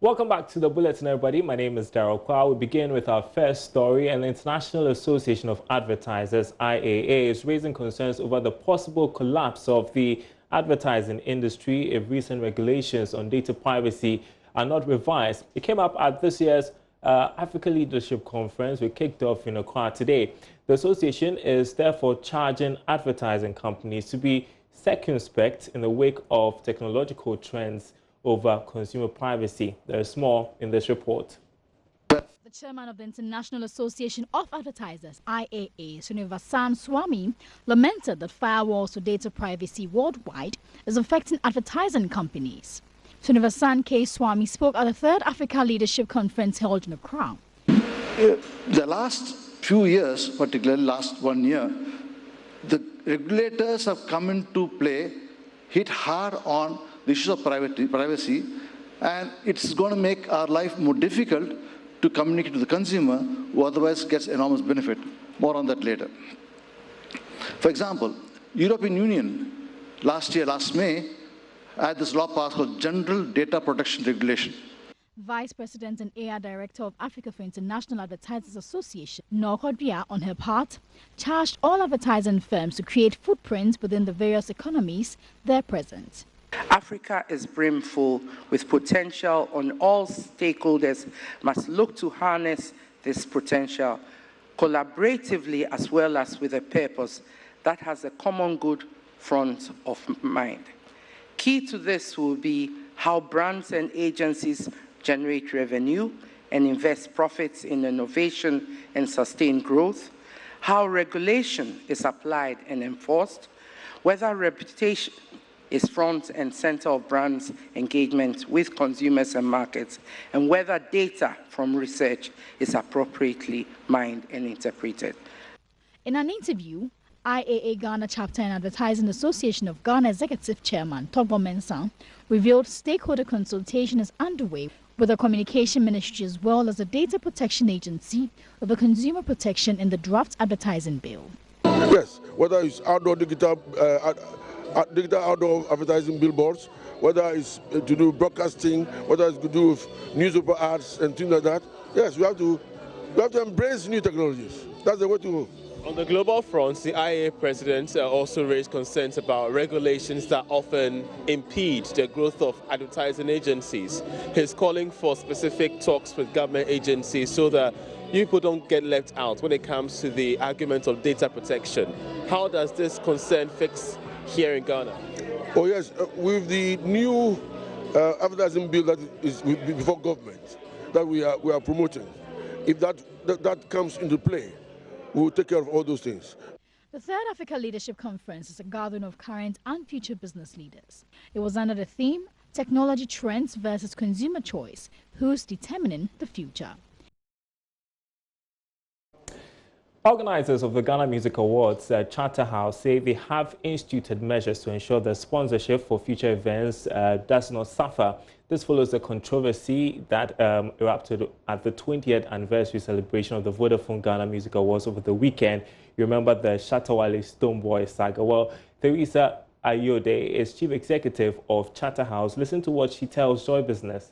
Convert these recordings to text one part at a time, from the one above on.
Welcome back to the Bulletin, everybody. My name is Darrell Kwa. We begin with our first story. And the International Association of Advertisers, IAA, is raising concerns over the possible collapse of the advertising industry if recent regulations on data privacy are not revised. It came up at this year's Africa Leadership Conference, which kicked off in Accra today. The association is therefore charging advertising companies to be circumspect in the wake of technological trends over consumer privacy. There's more in this report. The chairman of the International Association of Advertisers, IAA, Srinivasan Swamy, lamented that firewalls for data privacy worldwide is affecting advertising companies. Srinivasan K. Swamy spoke at the third Africa Leadership Conference held in Accra. The last few years, particularly last 1 year, the regulators have come into play, hit hard on the issues of privacy, and it's going to make our life more difficult to communicate to the consumer, who otherwise gets enormous benefit. More on that later. For example, European Union last May, had this law passed called General Data Protection Regulation. Vice President and AR Director of Africa for International Advertisers Association, Nokodria, on her part, charged all advertising firms to create footprints within the various economies they're present. Africa is brimful with potential, and all stakeholders must look to harness this potential collaboratively as well as with a purpose that has a common good front of mind. Key to this will be how brands and agencies generate revenue and invest profits in innovation and sustained growth, how regulation is applied and enforced, whether reputation is front and center of brands' engagement with consumers and markets, and whether data from research is appropriately mined and interpreted. In an interview, IAA Ghana Chapter and Advertising Association of Ghana Executive Chairman Togbo Mensah revealed stakeholder consultation is underway with the Communication Ministry as well as the Data Protection Agency over consumer protection in the draft advertising bill. Yes, whether it's outdoor digital outdoor advertising billboards, whether it's to do broadcasting, whether it's to do with newspaper ads and things like that. Yes, we have to embrace new technologies. That's the way to go. On the global front, the IAA president also raised concerns about regulations that often impede the growth of advertising agencies. He's calling for specific talks with government agencies so that people don't get left out when it comes to the argument of data protection. How does this concern fix here in Ghana? Oh yes, with the new advertising bill that is before government that we are promoting, if that comes into play, we will take care of all those things. The third Africa Leadership Conference is a gathering of current and future business leaders. It was under the theme, Technology Trends versus Consumer Choice, who's determining the future. Organizers of the Ghana Music Awards, Charterhouse, say they have instituted measures to ensure the sponsorship for future events does not suffer. This follows the controversy that erupted at the 20th anniversary celebration of the Vodafone Ghana Music Awards over the weekend. You remember the Shatawale Stonebwoy saga. Well, Theresa Ayode is chief executive of Charterhouse. Listen to what she tells Joy Business.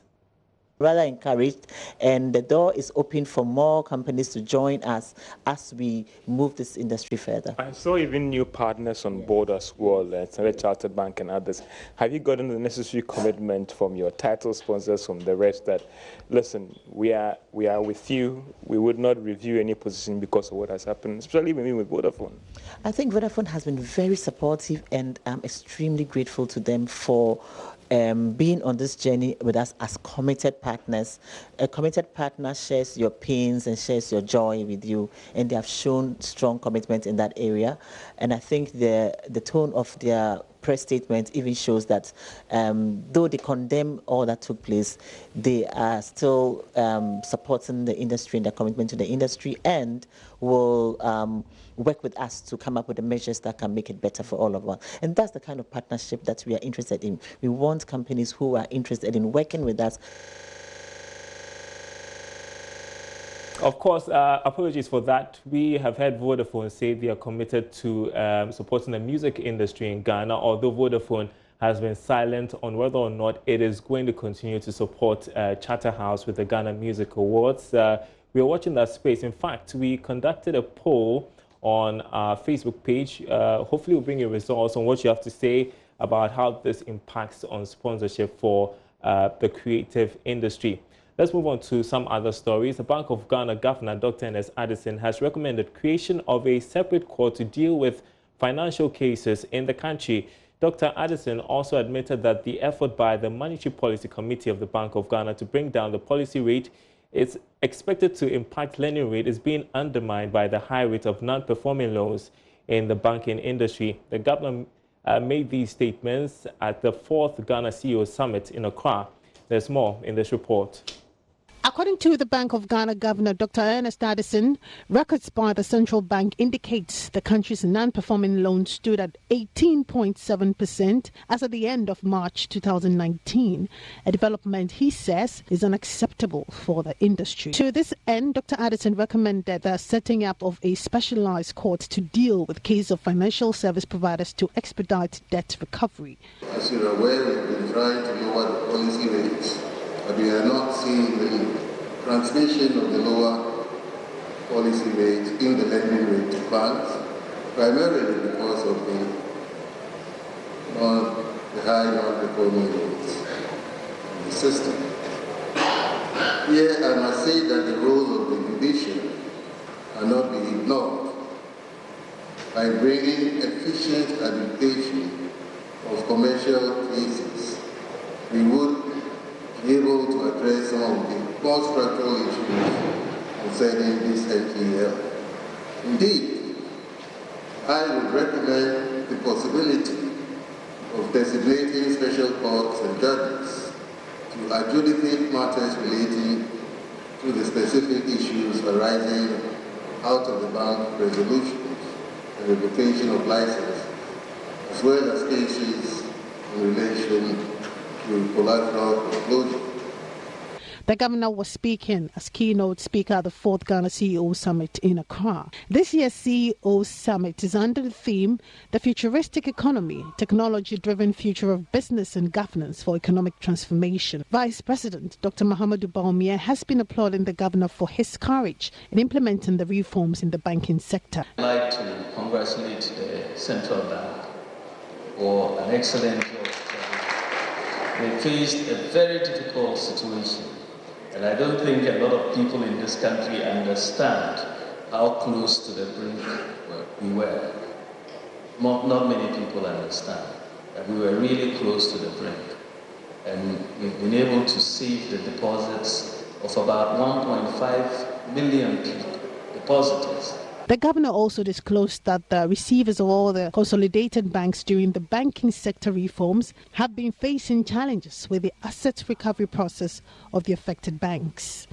Rather encouraged, and the door is open for more companies to join us as we move this industry further. I saw even new partners on board as well, Standard Chartered Bank and others. Have you gotten the necessary commitment from your title sponsors, from the rest, that, listen, we are with you, we would not review any position because of what has happened, especially maybe with Vodafone? I think Vodafone has been very supportive, and I'm extremely grateful to them for being on this journey with us as committed partners. A committed partner shares your pains and shares your joy with you, and they have shown strong commitment in that area. And I think the tone of their press statement even shows that though they condemn all that took place, they are still supporting the industry and their commitment to the industry, and will work with us to come up with the measures that can make it better for all of us. And that's the kind of partnership that we are interested in. We want companies who are interested in working with us. Of course, apologies for that. We have heard Vodafone say they are committed to supporting the music industry in Ghana, although Vodafone has been silent on whether or not it is going to continue to support Charterhouse with the Ghana Music Awards. We are watching that space. In fact, we conducted a poll on our Facebook page. Hopefully, we'll bring you results on what you have to say about how this impacts on sponsorship for the creative industry. Let's move on to some other stories. The Bank of Ghana Governor Dr. Ernest Addison has recommended creation of a separate court to deal with financial cases in the country. Dr. Addison also admitted that the effort by the Monetary Policy Committee of the Bank of Ghana to bring down the policy rate is expected to impact lending rate is being undermined by the high rate of non-performing loans in the banking industry. The governor made these statements at the 4th Ghana CEO Summit in Accra. There's more in this report. According to the Bank of Ghana Governor Dr. Ernest Addison, records by the central bank indicates the country's non-performing loans stood at 18.7% as at the end of March 2019, a development he says is unacceptable for the industry. To this end, Dr. Addison recommended the setting up of a specialized court to deal with cases of financial service providers to expedite debt recovery. As you're aware, we've been trying to lower the policy rates, but we are not seeing the transmission of the lower policy rate in the lending rate to banks, primarily because of the high non-performing loans in the system. Here, I must say that the role of the judiciary cannot be ignored by bringing efficient arbitration of commercial cases. We would be able to address some of the more structural issues concerning this NPL. Indeed, I would recommend the possibility of designating special courts and judges to adjudicate matters relating to the specific issues arising out of the bank resolutions and revocation of license, as well as cases in relation to collateral foreclosure. The governor was speaking as keynote speaker at the 4th Ghana CEO Summit in Accra. This year's CEO Summit is under the theme, The Futuristic Economy, Technology-Driven Future of Business and Governance for Economic Transformation. Vice President Dr. Mahamudu Bawumia has been applauding the governor for his courage in implementing the reforms in the banking sector. I'd like to congratulate the Central Bank for an excellent job. They faced a very difficult situation. And I don't think a lot of people in this country understand how close to the brink we were. Not many people understand that we were really close to the brink. And we've been able to save the deposits of about 1.5 million people, depositors. The governor also disclosed that the receivers of all the consolidated banks during the banking sector reforms have been facing challenges with the asset recovery process of the affected banks.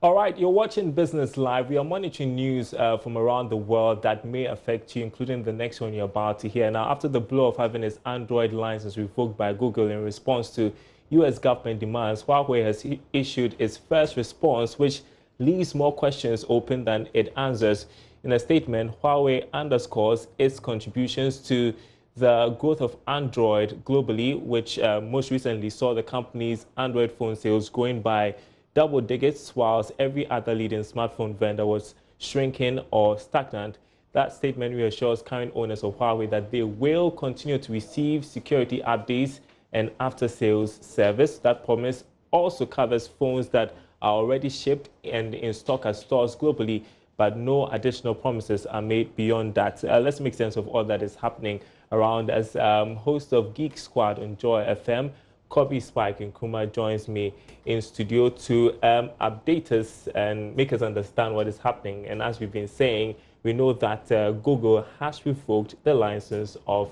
All right, you're watching Business Live. We are monitoring news from around the world that may affect you, including the next one you're about to hear. Now, after the blow of having its Android license revoked by Google in response to U.S. government demands, Huawei has issued its first response, which leaves more questions open than it answers. In a statement, Huawei underscores its contributions to the growth of Android globally, which most recently saw the company's Android phone sales growing by double digits, whilst every other leading smartphone vendor was shrinking or stagnant. That statement reassures current owners of Huawei that they will continue to receive security updates and after-sales service. That promise also covers phones that are already shipped and in stock at stores globally, but no additional promises are made beyond that. Let's make sense of all that is happening around. As host of Geek Squad on Joy FM, Kobe Spike Nkrumah joins me in studio to update us and make us understand what is happening. And as we've been saying, we know that Google has revoked the license of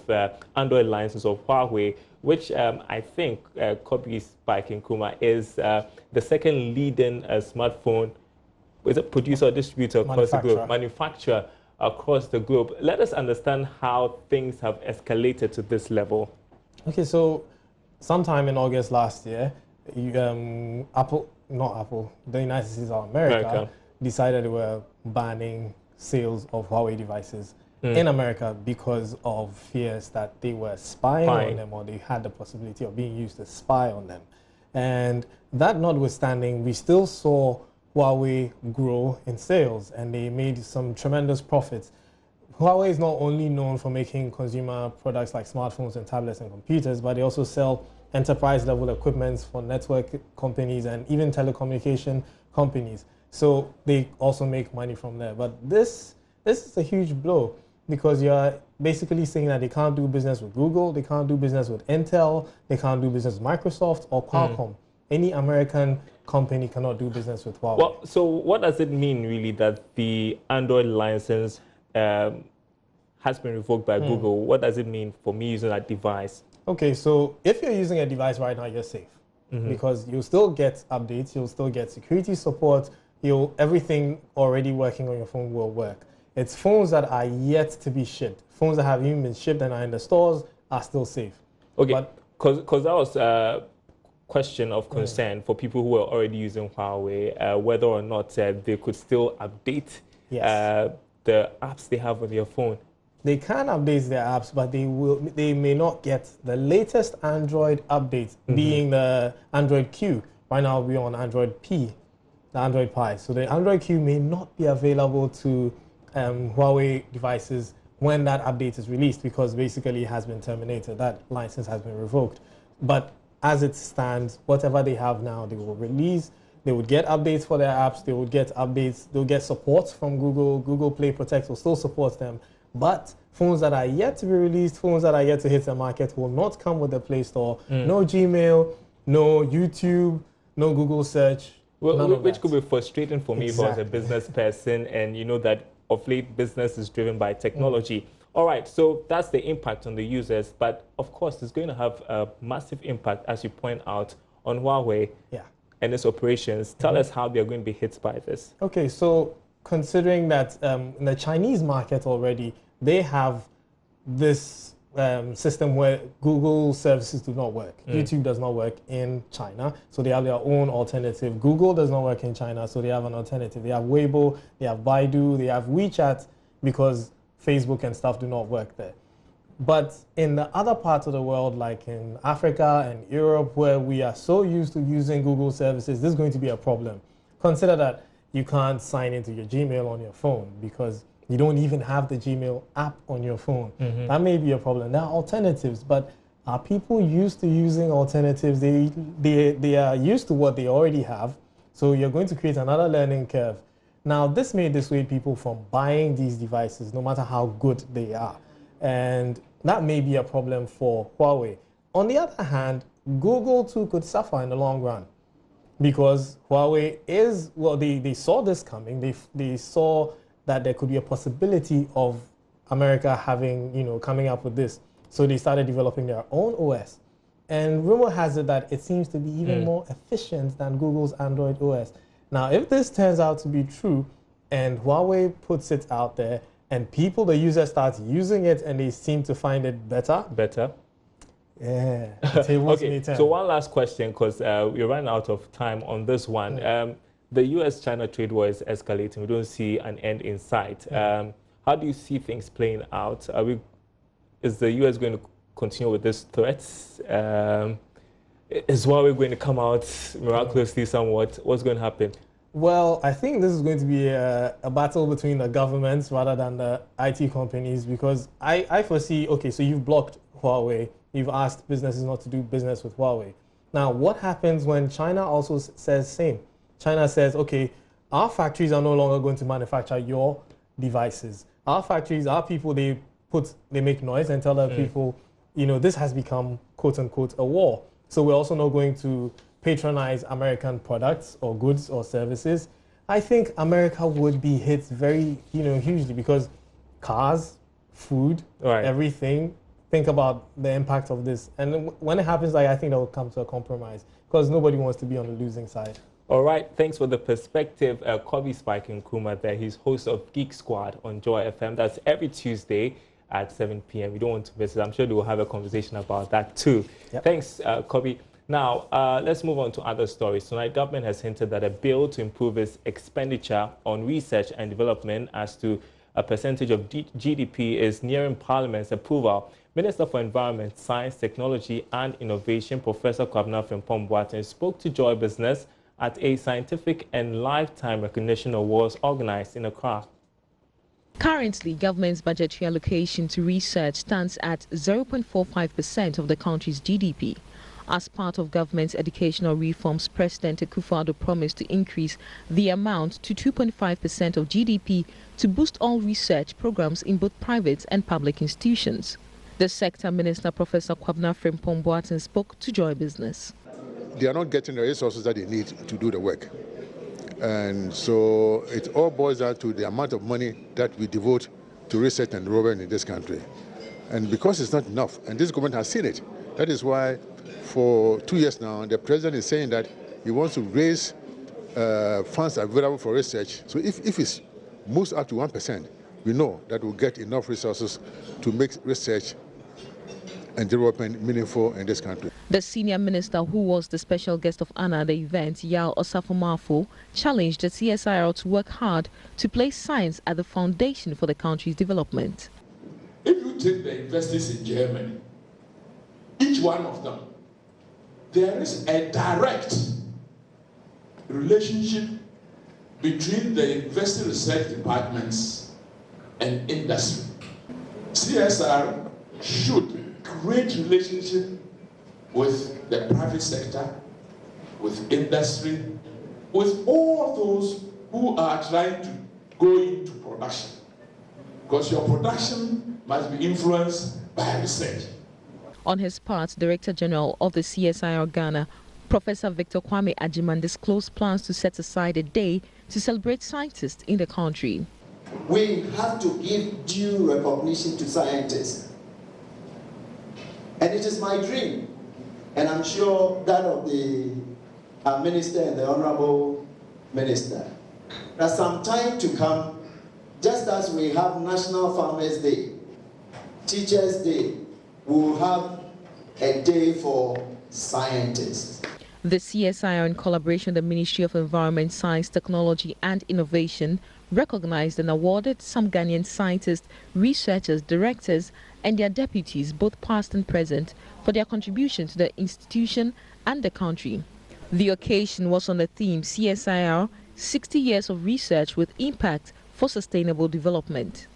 Android license of Huawei, which I think Kobe Spike Nkrumah is the second leading smartphone producer or distributor across the globe, manufacturer across the globe. Let us understand how things have escalated to this level. Okay, so sometime in August last year, Apple not Apple, the United States of America, decided they were banning sales of Huawei devices in America because of fears that they were spying on them, or they had the possibility of being used to spy on them. And that notwithstanding, we still saw Huawei grow in sales, and they made some tremendous profits. Huawei is not only known for making consumer products like smartphones and tablets and computers, but they also sell enterprise-level equipment for network companies and even telecommunication companies. So they also make money from there. But this is a huge blow, because you're basically saying that they can't do business with Google, they can't do business with Intel, they can't do business with Microsoft or Qualcomm. Any American company cannot do business with Huawei. Well, so what does it mean really that the Android license has been revoked by Google? What does it mean for me using that device? Okay, so if you're using a device right now, you're safe, because you'll still get updates, you'll still get security support, everything already working on your phone will work. It's phones that are yet to be shipped. Phones that have even been shipped and are in the stores are still safe. Okay, because that was a question of concern for people who were already using Huawei, whether or not they could still update the apps they have on their phone. They can update their apps, but they may not get the latest Android update, being the Android Q. Right now we're on Android P, the Android Pie. So the Android Q may not be available to Huawei devices when that update is released, because basically it has been terminated. That license has been revoked. But as it stands, whatever they have now, they will release. They would get updates for their apps. They would get updates. They'll get support from Google. Google Play Protect will still support them. But phones that are yet to be released, phones that are yet to hit the market, will not come with the Play Store. No Gmail, no YouTube, no Google search. Well, which could be frustrating for me if I was a business person, and you know that of late business is driven by technology. All right, so that's the impact on the users, but of course it's going to have a massive impact, as you point out, on Huawei and its operations. Tell us how they're going to be hit by this. Okay, so considering that in the Chinese market already, they have this system where Google services do not work. YouTube does not work in China, so they have their own alternative. Google does not work in China, so they have an alternative. They have Weibo, they have Baidu, they have WeChat, because Facebook and stuff do not work there. But in the other parts of the world, like in Africa and Europe, where we are so used to using Google services, this is going to be a problem. Consider that you can't sign into your Gmail on your phone because you don't even have the Gmail app on your phone. That may be a problem. There are alternatives, but are people used to using alternatives? They are used to what they already have, so you're going to create another learning curve. Now, this may dissuade people from buying these devices, no matter how good they are. And that may be a problem for Huawei. On the other hand, Google too could suffer in the long run, because Huawei is, well, they saw this coming. They saw that there could be a possibility of America having, coming up with this. So they started developing their own OS. And rumor has it that it seems to be even more efficient than Google's Android OS. Now, if this turns out to be true, and Huawei puts it out there, and the users start using it, and they seem to find it better. Yeah. Okay, so one last question, because we're running out of time on this one. The US-China trade war is escalating. We don't see an end in sight. How do you see things playing out? Is the US going to continue with these threats? Is Huawei going to come out miraculously somewhat? What's going to happen? Well, I think this is going to be a battle between the governments rather than the IT companies, because I foresee, okay, so you've blocked Huawei. You've asked businesses not to do business with Huawei. Now, what happens when China also says same? China says, okay, our factories are no longer going to manufacture your devices. Our factories, our people, they make noise and tell other people, this has become, quote unquote, a war. So we're also not going to patronize American products or goods or services. I think America would be hit very, hugely, because cars, food, everything, think about the impact of this. And when it happens, I think that will come to a compromise, because nobody wants to be on the losing side. All right, thanks for the perspective. Kobe Spike Nkrumah there. He's host of Geek Squad on Joy FM. That's every Tuesday at 7 p.m. You don't want to miss it. I'm sure they will have a conversation about that too. Thanks, Kobe. Now, let's move on to other stories. Tonight, government has hinted that a bill to improve its expenditure on research and development as to a percentage of GDP is nearing Parliament's approval. Minister for Environment, Science, Technology and Innovation, Professor Kwabena Frimpong spoke to Joy Business at a scientific and lifetime recognition awards organized in Accra. Currently, government's budgetary allocation to research stands at 0.45% of the country's GDP. As part of government's educational reforms, President Akufo-Addo promised to increase the amount to 2.5% of GDP to boost all research programs in both private and public institutions. The sector minister, Professor Kwabena Frimpong spoke to Joy Business. They are not getting the resources that they need to do the work. And so it all boils down to the amount of money that we devote to research and development in this country. And because it's not enough, and this government has seen it, that is why for 2 years now, the president is saying that he wants to raise funds available for research. So if it moves up to 1%, we know that we'll get enough resources to make research and development meaningful in this country. The senior minister, who was the special guest of honor at the event, Yao Osafo-Mafo, challenged the CSIR to work hard to place science at the foundation for the country's development. If you take the universities in Germany, each one of them, there is a direct relationship between the university research departments and industry. CSR should create relationship with the private sector, with industry, with all those who are trying to go into production. Because your production must be influenced by research. On his part, Director General of the CSIR Ghana, Professor Victor Kwame Ajiman, disclosed plans to set aside a day to celebrate scientists in the country. We have to give due recognition to scientists. And it is my dream, and I'm sure that of the Minister and the Honorable Minister, that some time to come, just as we have National Farmers Day, Teachers Day, we will have a day for scientists. The CSIR, in collaboration with the Ministry of Environment, Science, Technology and Innovation, recognized and awarded some Ghanaian scientists, researchers, directors and their deputies, both past and present, for their contribution to the institution and the country. The occasion was on the theme CSIR, 60 Years of Research with Impact for Sustainable Development.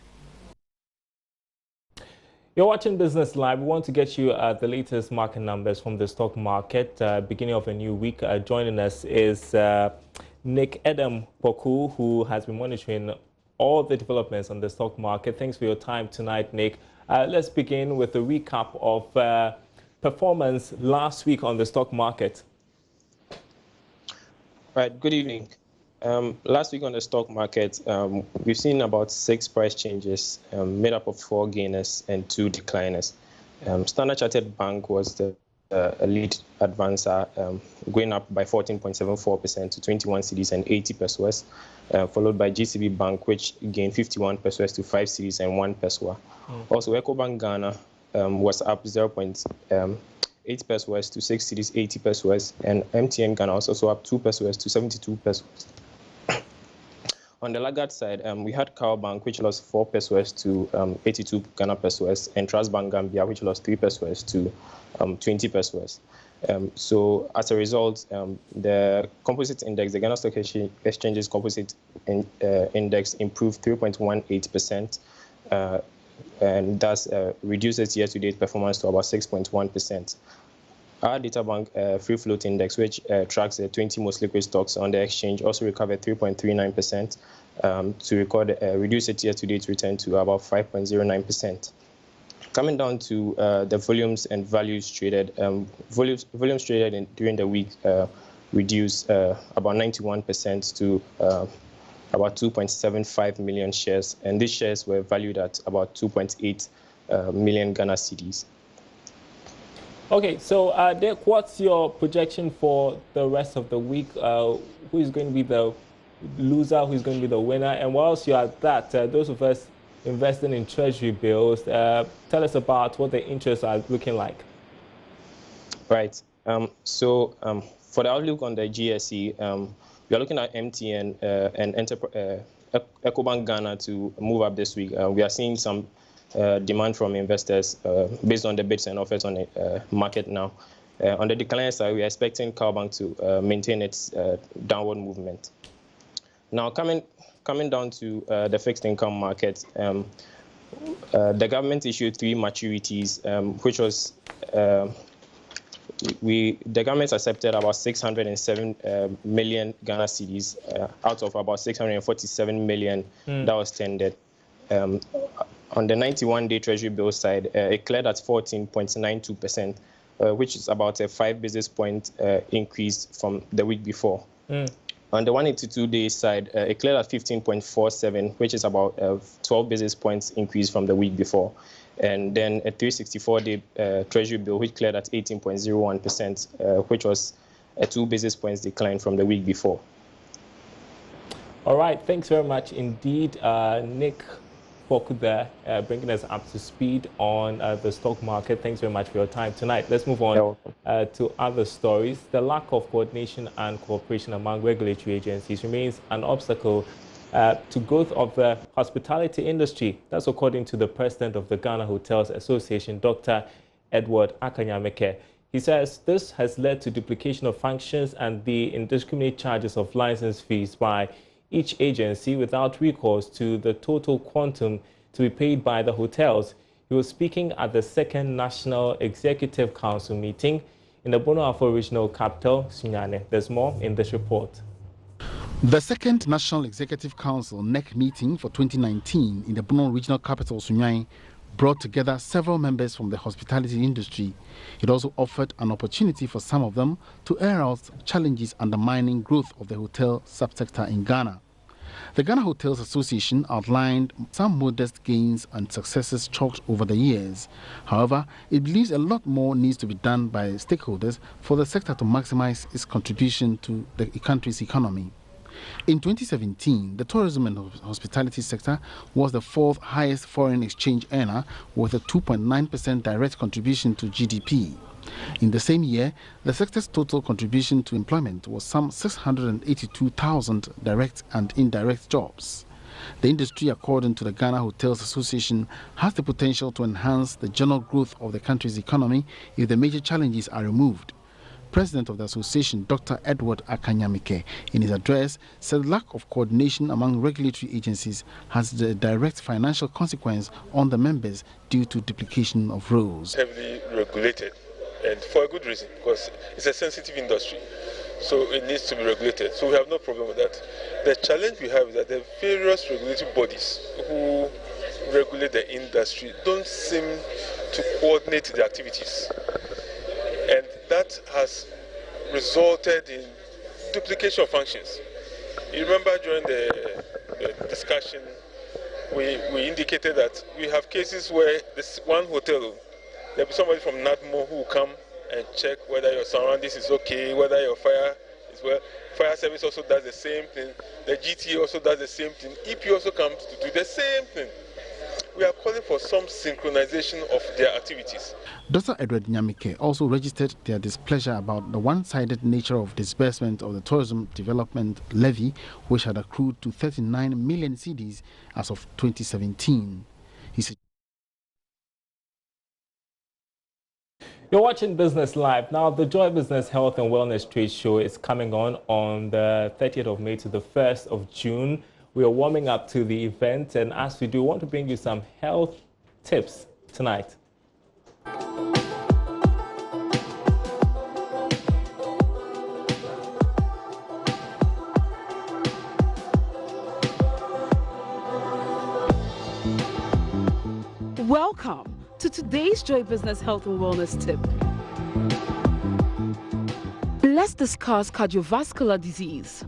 You're watching Business Live. We want to get you the latest market numbers from the stock market. Beginning of a new week, joining us is Nick Edem Poku, who has been monitoring all the developments on the stock market. Thanks for your time tonight, Nick. Let's begin with a recap of performance last week on the stock market. Right, good evening. Last week on the stock market, we've seen about 6 price changes made up of 4 gainers and 2 decliners. Standard Chartered Bank was the lead advancer, going up by 14.74% to 21 cedis and 80 pesos, followed by GCB Bank, which gained 51 pesos to 5 cedis and 1 peso. Also, EcoBank Ghana was up 0.8 pesos to 6 cedis 80 pesos, and MTN Ghana was also up 2 pesos to 72 pesos. On the laggard side, we had Cow Bank, which lost 4 pesos to 82 Ghana pesos, and Trust Bank Gambia, which lost 3 pesos to 20 pesos. So as a result, the composite index, the Ghana Stock Exchange's composite index improved 3.18%, and thus reduced its year-to-date performance to about 6.1%. Our data bank free float index, which tracks the 20 most liquid stocks on the exchange, also recovered 3.39% to record reduce its year-to-date return to about 5.09%. Coming down to the volumes and values traded, volumes traded during the week reduced about 91% to about 2.75 million shares, and these shares were valued at about 2.8 million Ghana cedis. Okay, so Dick, what's your projection for the rest of the week? Who is going to be the loser? Who is going to be the winner? And whilst you're at that, those of us investing in treasury bills, tell us about what the interests are looking like. Right. For the outlook on the GSE, we are looking at MTN and EcoBank Ghana to move up this week. We are seeing some demand from investors based on the bids and offers on the market now. On the decline side, we are expecting CowBank to maintain its downward movement. Now, coming down to the fixed income market, the government issued 3 maturities, which was the government accepted about 607 million Ghana cedis out of about 647 million that was tendered. On the 91-day Treasury bill side, it cleared at 14.92%, which is about a 5 basis point increase from the week before. On the 182-day side, it cleared at 15.47, which is about a 12 basis points increase from the week before. And then a 364-day Treasury bill, which cleared at 18.01%, which was a 2 basis points decline from the week before. All right, thanks very much indeed, Nick Foku there, bringing us up to speed on the stock market. Thanks very much for your time tonight. Let's move on to other stories. The lack of coordination and cooperation among regulatory agencies remains an obstacle to growth of the hospitality industry. That's according to the president of the Ghana Hotels Association, Dr. Edward Akanyameke. He says this has led to duplication of functions and the indiscriminate charges of license fees by each agency without recourse to the total quantum to be paid by the hotels. He was speaking at the 2nd National Executive Council meeting in the Bono Afo Regional Capital, Sunyane. There's more in this report. The 2nd National Executive Council NEC meeting for 2019 in the Bono Regional Capital, Sunyane, brought together several members from the hospitality industry. It also offered an opportunity for some of them to air out challenges undermining growth of the hotel subsector in Ghana. The Ghana Hotels Association outlined some modest gains and successes chalked over the years. However, it believes a lot more needs to be done by stakeholders for the sector to maximize its contribution to the country's economy. In 2017, the tourism and hospitality sector was the 4th highest foreign exchange earner with a 2.9% direct contribution to GDP. In the same year, the sector's total contribution to employment was some 682,000 direct and indirect jobs. The industry, according to the Ghana Hotels Association, has the potential to enhance the general growth of the country's economy if the major challenges are removed. President of the association, Dr. Edward Akanyameke, in his address, said lack of coordination among regulatory agencies has the direct financial consequence on the members due to duplication of roles. Heavily regulated, and for a good reason, because it's a sensitive industry, so it needs to be regulated. So we have no problem with that. The challenge we have is that the various regulatory bodies who regulate the industry don't seem to coordinate the activities. And that has resulted in duplication of functions. You remember during the discussion, we indicated that we have cases where this one hotel, there'll be somebody from NADMO who will come and check whether your surroundings is okay, whether your fire is well. Fire service also does the same thing. The GTA also does the same thing. EP also comes to do the same thing. We are calling for some synchronization of their activities. Dr. Edward Nyamike also registered their displeasure about the one-sided nature of disbursement of the Tourism Development Levy, which had accrued to 39 million cedis as of 2017. He said, You're watching Business Live. Now, the Joy Business Health and Wellness Trade Show is coming on the 30th of May to the 1st of June. We are warming up to the event, and as we do, we want to bring you some health tips tonight. Welcome to today's Joy Business Health and Wellness Tip. Let's discuss cardiovascular disease.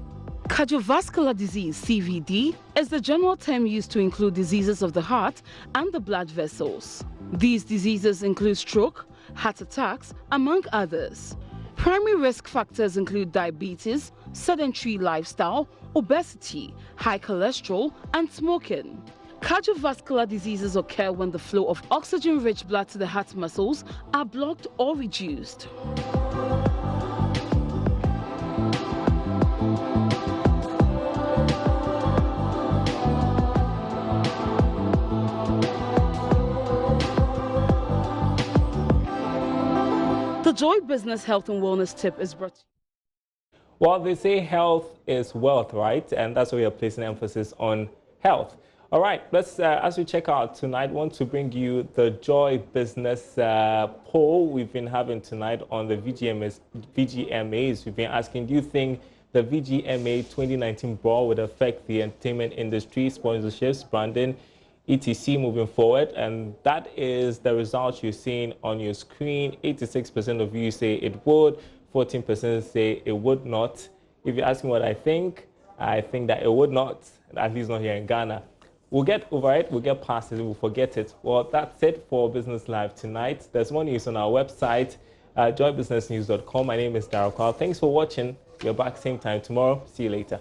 Cardiovascular disease, CVD, is the general term used to include diseases of the heart and the blood vessels. These diseases include stroke, heart attacks, among others. Primary risk factors include diabetes, sedentary lifestyle, obesity, high cholesterol, and smoking. Cardiovascular diseases occur when the flow of oxygen-rich blood to the heart muscles are blocked or reduced. The Joy Business Health and Wellness Tip is brought to you. Well, they say health is wealth, right? And that's why we are placing emphasis on health. All right, let's, as we check out tonight, want to bring you the Joy Business poll we've been having tonight on the VGMAs. We've been asking, do you think the VGMA 2019 brawl would affect the entertainment industry, sponsorships, branding, etc. moving forward? And that is the results you're seeing on your screen. 86% of you say it would, 14% say it would not. If you're asking what I think that it would not, at least not here in Ghana. We'll get over it, we'll get past it, we'll forget it. Well, that's it for Business Live tonight. There's more news on our website, joybusinessnews.com. My name is Darryl Kwao. Thanks for watching. We're back same time tomorrow. See you later.